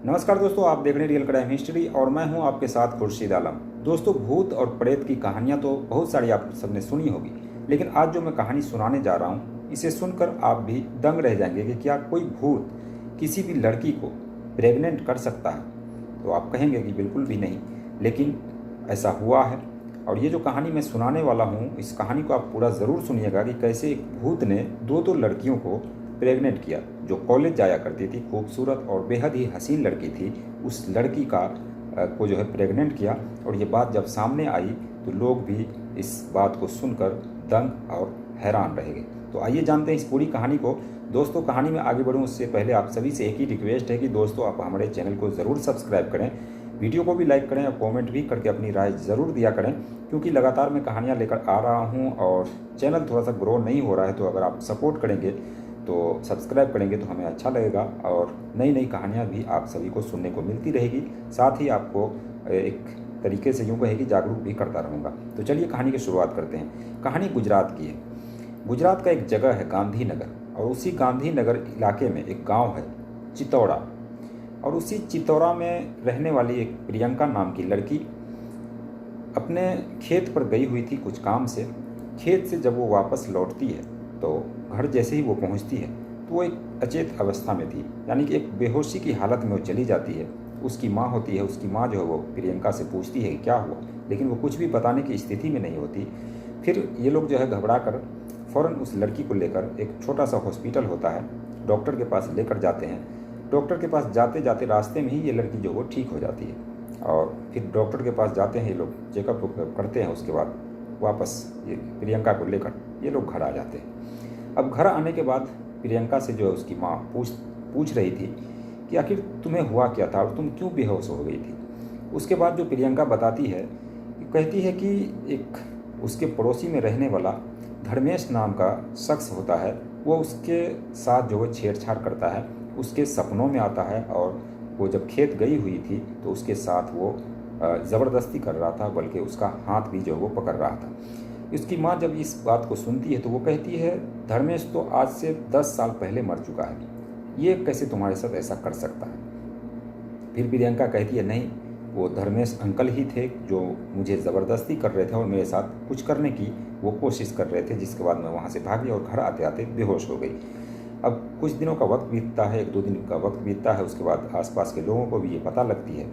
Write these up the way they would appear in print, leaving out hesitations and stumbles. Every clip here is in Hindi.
नमस्कार दोस्तों, आप देख रहे हैं रियल क्राइम हिस्ट्री और मैं हूं आपके साथ खुर्शीद आलम। दोस्तों, भूत और प्रेत की कहानियां तो बहुत सारी आप सबने सुनी होगी, लेकिन आज जो मैं कहानी सुनाने जा रहा हूं इसे सुनकर आप भी दंग रह जाएंगे कि क्या कोई भूत किसी भी लड़की को प्रेग्नेंट कर सकता है। तो आप कहेंगे कि बिल्कुल भी नहीं, लेकिन ऐसा हुआ है। और ये जो कहानी मैं सुनाने वाला हूँ, इस कहानी को आप पूरा ज़रूर सुनिएगा कि कैसे एक भूत ने दो लड़कियों को प्रेग्नेंट किया। जो कॉलेज जाया करती थी, खूबसूरत और बेहद ही हसीन लड़की थी, उस लड़की को जो है प्रेग्नेंट किया। और ये बात जब सामने आई तो लोग भी इस बात को सुनकर दंग और हैरान रह गए। तो आइए जानते हैं इस पूरी कहानी को। दोस्तों, कहानी में आगे बढ़ूँ उससे पहले आप सभी से एक ही रिक्वेस्ट है कि दोस्तों आप हमारे चैनल को ज़रूर सब्सक्राइब करें, वीडियो को भी लाइक करें और कमेंट भी करके अपनी राय ज़रूर दिया करें, क्योंकि लगातार मैं कहानियाँ लेकर आ रहा हूँ और चैनल थोड़ा सा ग्रो नहीं हो रहा है। तो अगर आप सपोर्ट करेंगे तो सब्सक्राइब करेंगे तो हमें अच्छा लगेगा और नई नई कहानियाँ भी आप सभी को सुनने को मिलती रहेगी। साथ ही आपको एक तरीके से यूँ कहे कि जागरूक भी करता रहूँगा। तो चलिए कहानी की शुरुआत करते हैं। कहानी गुजरात की है। गुजरात का एक जगह है गांधीनगर, और उसी गांधीनगर इलाके में एक गांव है चितौड़ा, और उसी चितौड़ा में रहने वाली एक प्रियंका नाम की लड़की अपने खेत पर गई हुई थी कुछ काम से। खेत से जब वो वापस लौटती है तो घर जैसे ही वो पहुंचती है तो वो एक अचेत अवस्था में थी, यानी कि एक बेहोशी की हालत में वो चली जाती है। उसकी माँ होती है, उसकी माँ जो है वो प्रियंका से पूछती है क्या हुआ, लेकिन वो कुछ भी बताने की स्थिति में नहीं होती। फिर ये लोग जो है घबरा कर फ़ौरन उस लड़की को लेकर एक छोटा सा हॉस्पिटल होता है, डॉक्टर के पास लेकर जाते हैं। डॉक्टर के पास जाते जाते रास्ते में ही ये लड़की जो वो ठीक हो जाती है, और फिर डॉक्टर के पास जाते हैं ये लोग, चेकअप करते हैं। उसके बाद वापस ये प्रियंका को लेकर ये लोग घर आ जाते हैं। अब घर आने के बाद प्रियंका से जो है उसकी माँ पूछ रही थी कि आखिर तुम्हें हुआ क्या था और तुम क्यों बेहोश हो गई थी। उसके बाद जो प्रियंका बताती है, कहती है कि एक उसके पड़ोसी में रहने वाला धर्मेश नाम का शख्स होता है, वो उसके साथ जो है छेड़छाड़ करता है, उसके सपनों में आता है, और वो जब खेत गई हुई थी तो उसके साथ वो ज़बरदस्ती कर रहा था, बल्कि उसका हाथ भी जो वो पकड़ रहा था। उसकी माँ जब इस बात को सुनती है तो वो कहती है धर्मेश तो आज से 10 साल पहले मर चुका है, ये कैसे तुम्हारे साथ ऐसा कर सकता है। फिर प्रियंका कहती है नहीं, वो धर्मेश अंकल ही थे जो मुझे ज़बरदस्ती कर रहे थे और मेरे साथ कुछ करने की वो कोशिश कर रहे थे, जिसके बाद मैं वहाँ से भागी और घर आते आते बेहोश हो गई। अब कुछ दिनों का वक्त बीतता है, 1-2 दिन का वक्त बीतता है। उसके बाद आसपास के लोगों को भी ये पता लगती है,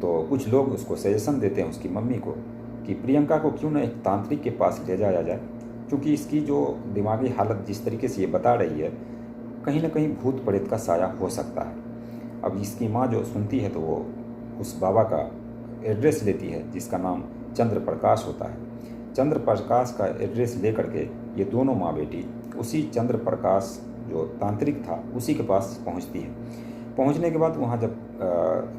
तो कुछ लोग उसको सजेशन देते हैं उसकी मम्मी को कि प्रियंका को क्यों ना एक तांत्रिक के पास ले जाया जाए, क्योंकि इसकी जो दिमागी हालत जिस तरीके से ये बता रही है, कहीं ना कहीं भूत प्रेत का साया हो सकता है। अब इसकी माँ जो सुनती है तो वो उस बाबा का एड्रेस लेती है, जिसका नाम चंद्र प्रकाश होता है। चंद्र प्रकाश का एड्रेस ले करके ये दोनों माँ बेटी उसी चंद्र प्रकाश जो तांत्रिक था उसी के पास पहुँचती है। पहुँचने के बाद वहाँ जब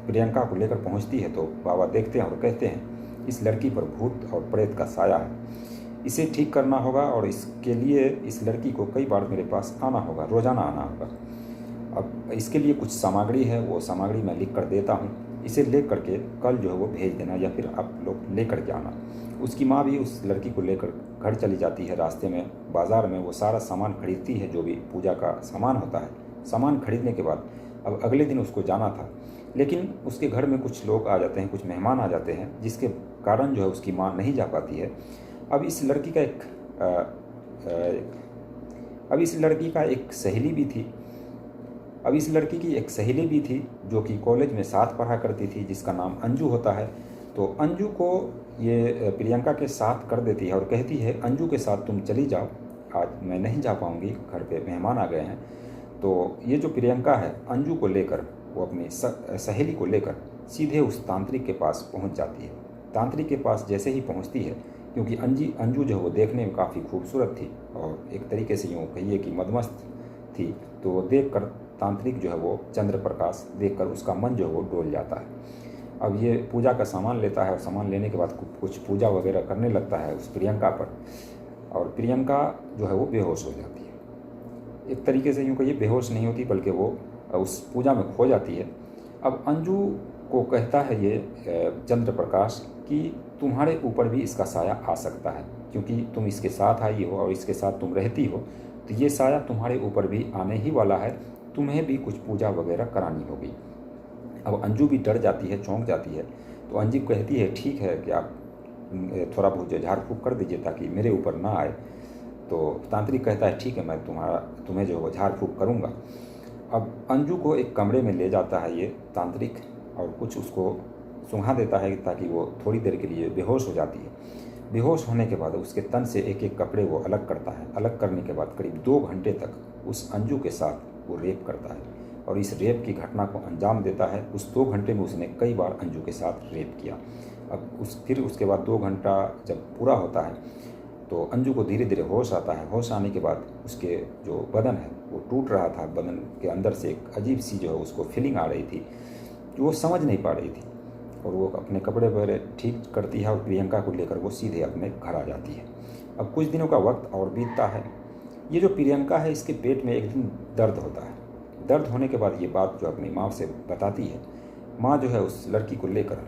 प्रियंका को लेकर पहुँचती है तो बाबा देखते हैं और कहते हैं इस लड़की पर भूत और प्रेत का साया है, इसे ठीक करना होगा, और इसके लिए इस लड़की को कई बार मेरे पास आना होगा, रोज़ाना आना होगा। अब इसके लिए कुछ सामग्री है, वो सामग्री मैं लिख कर देता हूँ, इसे ले करके कल जो है वो भेज देना, या फिर आप लोग ले करके आना। उसकी माँ भी उस लड़की को लेकर घर चली जाती है। रास्ते में बाज़ार में वो सारा सामान खरीदती है जो भी पूजा का सामान होता है। सामान खरीदने के बाद अब अगले दिन उसको जाना था, लेकिन उसके घर में कुछ लोग आ जाते हैं, कुछ मेहमान आ जाते हैं, जिसके कारण जो है उसकी माँ नहीं जा पाती है। अब इस लड़की का एक सहेली भी थी। अब इस लड़की की एक सहेली भी थी जो कि कॉलेज में साथ पढ़ा करती थी, जिसका नाम अंजू होता है। तो अंजू को ये प्रियंका के साथ कर देती है और कहती है अंजू के साथ तुम चली जाओ, आज मैं नहीं जा पाऊँगी, घर पे मेहमान आ गए हैं। तो ये जो प्रियंका है अंजू को लेकर वो अपनी सहेली को लेकर सीधे उस तांत्रिक के पास पहुंच जाती है। तांत्रिक के पास जैसे ही पहुंचती है, क्योंकि अंजू जो वो देखने में काफ़ी खूबसूरत थी और एक तरीके से यूँ कहिए कि मदमस्त थी, तो वो देख कर तांत्रिक जो है वो चंद्र प्रकाश देख कर उसका मन जो है वो डोल जाता है। अब ये पूजा का सामान लेता है और सामान लेने के बाद कुछ पूजा वगैरह करने लगता है उस प्रियंका पर, और प्रियंका जो है वो बेहोश हो जाती है। एक तरीके से यूँ कहिए बेहोश नहीं होती, बल्कि वो उस पूजा में खो जाती है। अब अंजू को कहता है ये चंद्र प्रकाश कि तुम्हारे ऊपर भी इसका साया आ सकता है, क्योंकि तुम इसके साथ आई हो और इसके साथ तुम रहती हो, तो ये साया तुम्हारे ऊपर भी आने ही वाला है, तुम्हें भी कुछ पूजा वगैरह करानी होगी। अब अंजू भी डर जाती है, चौंक जाती है। तो अंजू कहती है ठीक है कि आप थोड़ा बहुत जो झाड़ फूँक कर दीजिए ताकि मेरे ऊपर ना आए। तो तांत्रिक कहता है ठीक है, मैं तुम्हें जो झाड़ फूँक करूँगा। अब अंजू को एक कमरे में ले जाता है ये तांत्रिक और कुछ उसको सूंघा देता है ताकि वो थोड़ी देर के लिए बेहोश हो जाती है। बेहोश होने के बाद उसके तन से एक एक कपड़े वो अलग करता है। अलग करने के बाद करीब 2 घंटे तक उस अंजू के साथ वो रेप करता है और इस रेप की घटना को अंजाम देता है। उस 2 घंटे में उसने कई बार अंजू के साथ रेप किया। अब फिर उसके बाद 2 घंटा जब पूरा होता है तो अंजू को धीरे धीरे होश आता है। होश आने के बाद उसके जो बदन है वो टूट रहा था। बदन के अंदर से एक अजीब सी जो है उसको फीलिंग आ रही थी जो वो समझ नहीं पा रही थी। और वो अपने कपड़े वगैरह ठीक करती है और प्रियंका को लेकर वो सीधे अपने घर आ जाती है। अब कुछ दिनों का वक्त और बीतता है। ये जो प्रियंका है इसके पेट में एक दिन दर्द होता है। दर्द होने के बाद ये बात जो अपनी माँ से बताती है। माँ जो है उस लड़की को लेकर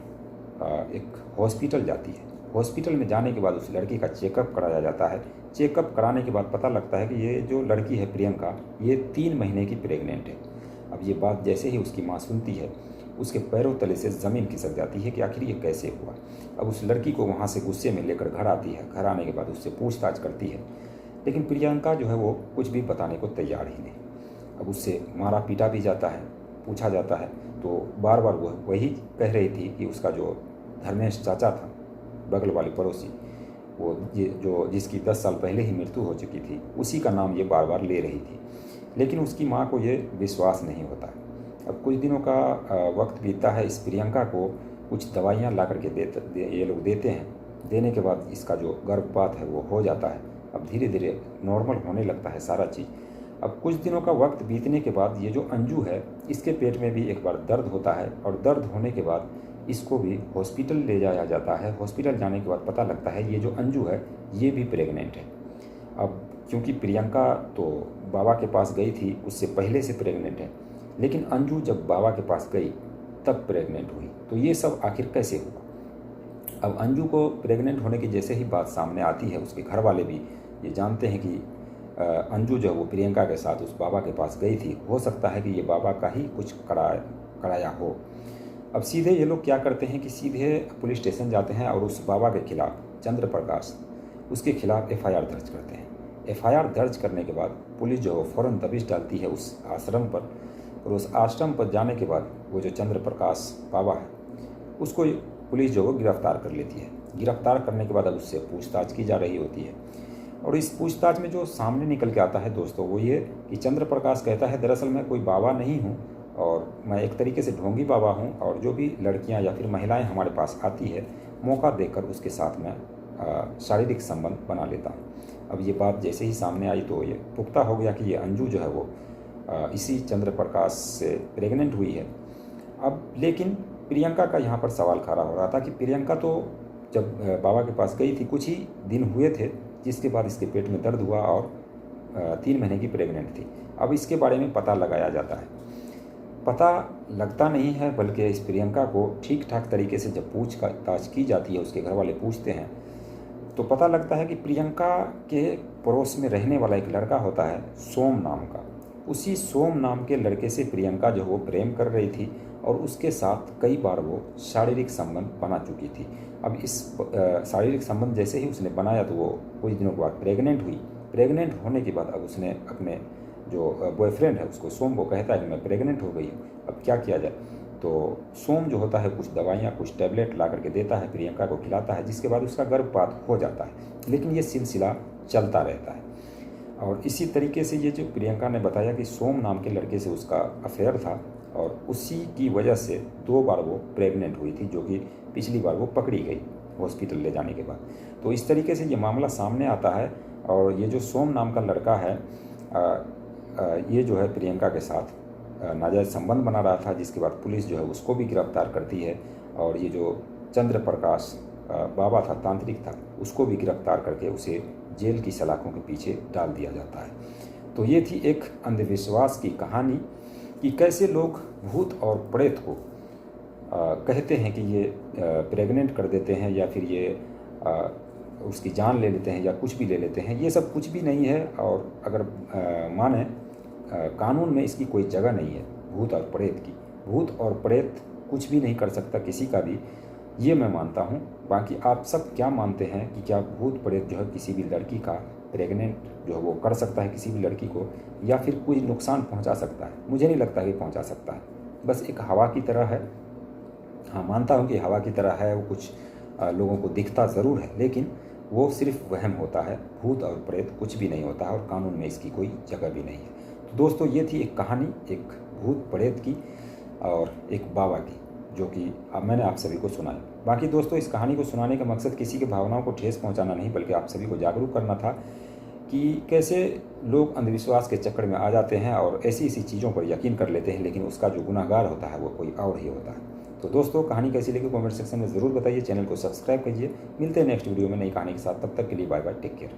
एक हॉस्पिटल जाती है। हॉस्पिटल में जाने के बाद उस लड़की का चेकअप कराया जाता है। चेकअप कराने के बाद पता लगता है कि ये जो लड़की है प्रियंका, ये 3 महीने की प्रेग्नेंट है। अब ये बात जैसे ही उसकी माँ सुनती है उसके पैरों तले से ज़मीन खिसक जाती है कि आखिर ये कैसे हुआ। अब उस लड़की को वहाँ से गुस्से में लेकर घर आती है। घर आने के बाद उससे पूछताछ करती है, लेकिन प्रियंका जो है वो कुछ भी बताने को तैयार ही नहीं। अब उससे मारा पीटा भी जाता है, पूछा जाता है तो बार बार वो वही कह रही थी कि उसका जो धर्मेश चाचा था, बगल वाले पड़ोसी, वो ये जो जिसकी 10 साल पहले ही मृत्यु हो चुकी थी, उसी का नाम ये बार बार ले रही थी। लेकिन उसकी माँ को ये विश्वास नहीं होता। अब कुछ दिनों का वक्त बीतता है। इस प्रियंका को कुछ दवाइयाँ ला करके ये लोग देते हैं। देने के बाद इसका जो गर्भपात है वो हो जाता है। अब धीरे धीरे नॉर्मल होने लगता है सारा चीज़। अब कुछ दिनों का वक्त बीतने के बाद ये जो अंजू है इसके पेट में भी एक बार दर्द होता है और दर्द होने के बाद इसको भी हॉस्पिटल ले जाया जाता है। हॉस्पिटल जाने के बाद पता लगता है ये जो अंजू है ये भी प्रेग्नेंट है। अब क्योंकि प्रियंका तो बाबा के पास गई थी, उससे पहले से प्रेग्नेंट है, लेकिन अंजू जब बाबा के पास गई तब प्रेग्नेंट हुई। तो ये सब आखिर कैसे हुआ। अब अंजू को प्रेग्नेंट होने की जैसे ही बात सामने आती है, उसके घर वाले भी ये जानते हैं कि अंजू जो है वो प्रियंका के साथ उस बाबा के पास गई थी। हो सकता है कि ये बाबा का ही कुछ कराया हो। अब सीधे ये लोग क्या करते हैं कि सीधे पुलिस स्टेशन जाते हैं और उस बाबा के खिलाफ, चंद्र प्रकाश, उसके खिलाफ FIR दर्ज करते हैं। FIR दर्ज करने के बाद पुलिस जो है फ़ौरन दबिश डालती है उस आश्रम पर। और उस आश्रम पर जाने के बाद वो जो चंद्र प्रकाश बाबा है उसको पुलिस जो है गिरफ्तार कर लेती है। गिरफ्तार करने के बाद अब उससे पूछताछ की जा रही होती है। और इस पूछताछ में जो सामने निकल के आता है दोस्तों वो ये कि चंद्र प्रकाश कहता है दरअसल मैं कोई बाबा नहीं हूँ और मैं एक तरीके से ढोंगी बाबा हूँ, और जो भी लड़कियाँ या फिर महिलाएं हमारे पास आती है मौका देकर उसके साथ मैं शारीरिक संबंध बना लेता हूँ। अब ये बात जैसे ही सामने आई तो ये पुख्ता हो गया कि ये अंजू जो है वो इसी चंद्र प्रकाश से प्रेग्नेंट हुई है। अब लेकिन प्रियंका का यहाँ पर सवाल खड़ा हो रहा था कि प्रियंका तो जब बाबा के पास गई थी कुछ ही दिन हुए थे, जिसके बाद इसके पेट में दर्द हुआ और 3 महीने की प्रेग्नेंट थी। अब इसके बारे में पता लगाया जाता है। पता लगता नहीं है, बल्कि इस प्रियंका को ठीक ठाक तरीके से जब पूछताछ की जाती है, उसके घर वाले पूछते हैं तो पता लगता है कि प्रियंका के पड़ोस में रहने वाला एक लड़का होता है सोम नाम का। उसी सोम नाम के लड़के से प्रियंका जो वो प्रेम कर रही थी और उसके साथ कई बार वो शारीरिक संबंध बना चुकी थी। अब इस शारीरिक संबंध जैसे ही उसने बनाया तो वो कुछ दिनों के बाद प्रेग्नेंट हुई। प्रेग्नेंट होने के बाद अब उसने अपने जो बॉयफ्रेंड है उसको, सोम को, कहता है कि मैं प्रेग्नेंट हो गई हूँ, अब क्या किया जाए। तो सोम जो होता है कुछ दवाइयाँ, कुछ टैबलेट ला करके देता है, प्रियंका को खिलाता है, जिसके बाद उसका गर्भपात हो जाता है। लेकिन ये सिलसिला चलता रहता है। और इसी तरीके से ये जो प्रियंका ने बताया कि सोम नाम के लड़के से उसका अफेयर था और उसी की वजह से 2 बार वो प्रेग्नेंट हुई थी, जो कि पिछली बार वो पकड़ी गई हॉस्पिटल ले जाने के बाद। तो इस तरीके से ये मामला सामने आता है। और ये जो सोम नाम का लड़का है ये जो है प्रियंका के साथ नाजायज़ संबंध बना रहा था, जिसके बाद पुलिस जो है उसको भी गिरफ्तार करती है। और ये जो चंद्र प्रकाश बाबा था, तांत्रिक था, उसको भी गिरफ्तार करके उसे जेल की सलाखों के पीछे डाल दिया जाता है। तो ये थी एक अंधविश्वास की कहानी कि कैसे लोग भूत और प्रेत को कहते हैं कि ये प्रेग्नेंट कर देते हैं या फिर ये उसकी जान ले लेते हैं या कुछ भी ले लेते हैं। ये सब कुछ भी नहीं है। और अगर माने कानून में इसकी कोई जगह नहीं है भूत और प्रेत की। भूत और प्रेत कुछ भी नहीं कर सकता किसी का भी, ये मैं मानता हूँ। बाकी आप सब क्या मानते हैं कि क्या भूत प्रेत जो है किसी भी लड़की का प्रेग्नेंट जो है वो कर सकता है किसी भी लड़की को, या फिर कोई नुकसान पहुँचा सकता है? मुझे नहीं लगता कि पहुँचा सकता है, बस एक हवा की तरह है। हाँ, मानता हूँ कि हवा की तरह है, वो कुछ लोगों को दिखता ज़रूर है, लेकिन वो सिर्फ वहम होता है। भूत और प्रेत कुछ भी नहीं होता है और कानून में इसकी कोई जगह भी नहीं है। तो दोस्तों, ये थी एक कहानी, एक भूत प्रेत की और एक बाबा की, जो कि अब मैंने आप सभी को सुनाई। बाकी दोस्तों, इस कहानी को सुनाने का मकसद किसी की भावनाओं को ठेस पहुंचाना नहीं, बल्कि आप सभी को जागरूक करना था कि कैसे लोग अंधविश्वास के चक्कर में आ जाते हैं और ऐसी ऐसी चीज़ों पर यकीन कर लेते हैं, लेकिन उसका जो गुनहगार होता है वो कोई और ही होता है। तो दोस्तों, कहानी कैसी लगी कमेंट सेक्शन में ज़रूर बताइए। चैनल को सब्सक्राइब कीजिए। मिलते हैं नेक्स्ट वीडियो में नई कहानी के साथ। तब तक के लिए बाय बाय, टेक केयर।